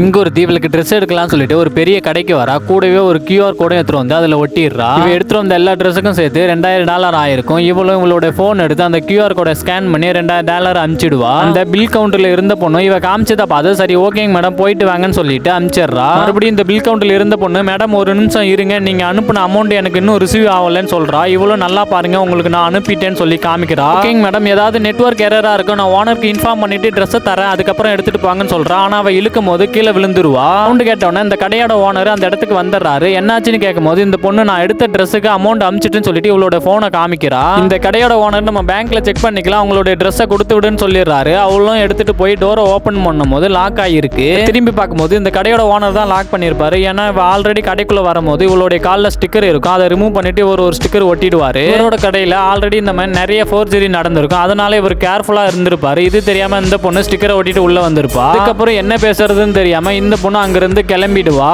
இங்க ஒரு தீவிலுக்கு ட்ரெஸ் எடுக்கலாம்னு சொல்லிட்டு ஒரு பெரிய கடைக்கு வரா. கூடவே ஒரு QR கோடும் எடுத்துட்டு வந்து அதுல ஒட்டிடுறா. இவ எடுத்துட்டு வந்த எல்லா ட்ரெஸ்ஸுக்கும் சேர்த்து $2000 ஆயிருக்கும். இவளோட போன் எடுத்து அந்த QR கோடை ஸ்கேன் பண்ணி $2000 அனுப்பிச்சிடுவா. அந்த பில் கவுண்டர்ல இருந்த பொண்ணு இவ காமிச்சதை பார்த்து சரி ஓகேங்க மேடம் போயிட்டு வாங்கன்னு சொல்லிட்டு அனுப்பிச்சிடுறா. மறுபடியும் இந்த பில் கவுண்டர்ல இருந்த பொண்ணு மேடம் ஒரு நிமிஷம் இருங்க, நீங்க அனுப்பின அமௌண்ட் எனக்கு இன்னும் ரிசீவ் ஆகலன்னு சொல்றா. இவ்வளவு நல்லா பாருங்க உங்களுக்கு நான் அனுப்பிட்டேன்னு சொல்லி காமிக்கிறா. ஓகேங்க மேடம் ஏதாவது நெட்வொர்க் எரரா இருக்கும், நான் ஓனருக்கு இன்ஃபார்ம் பண்ணிட்டு ட்ரெஸ் தரேன் அதுக்கப்புறம் எடுத்துட்டு போங்கன்னு சொல்றா. ஆனா அவ இழுக்கும் போது கீழே விழுந்துருவா. சவுண்ட் கேட்டோன்னே இந்த கடையோட ஓனர் அந்த இடத்துக்கு வந்துடுறாரு. என்னாச்சுன்னு கேட்கும் போது இந்த பொண்ணு நான் எடுத்த ட்ரெஸ்ஸுக்கு அமௌண்ட் அனுப்பிச்சிட்டுன்னு சொல்லிட்டு இவளோட போனை காமிக்கிறா. இந்த கடையோட ஓனர் நம்ம பேங்க்ல செக் பண்ணிக்கலாம் அவங்களுடைய ட்ரெஸ்ஸை கொடுத்து விடுன்னு சொல்லிடுறாரு. அவளும் எடுத்துட்டு போய் டோரை ஓபன் பண்ணும் போது லாக் ஆகிருக்கு. திரும்பி பார்க்கும்போது இந்த கடையோட ஓனர் தான் லாக் பண்ணிருப்பாரு. ஏன்னா ஆல்ரெடி கடைக்குள்ள வரும்போது இவளுடைய காலில் ஸ்டிக்கர் இருக்கும், அதை ரிமூவ் பண்ணிட்டு ஒரு ஸ்டிக்கர் ஒட்டிடுவாரு. இவரோட கடையில ஆல்ரெடி இந்த மாதிரி நிறைய ஃபோர்ஜரி நடந்திருக்கும், அதனால இவர் கேர்ஃபுல்லா இருந்திருப்பாரு. இது தெரியாம இந்த பொண்ணு ஸ்டிக்கரை ஒட்டிட்டு உள்ள வந்திருப்பா. அதுக்கப்புறம் என்ன பேசுறதுன்னு தெரியாம இந்த பொண்ணு அங்கிருந்து கிளம்பிடுவா.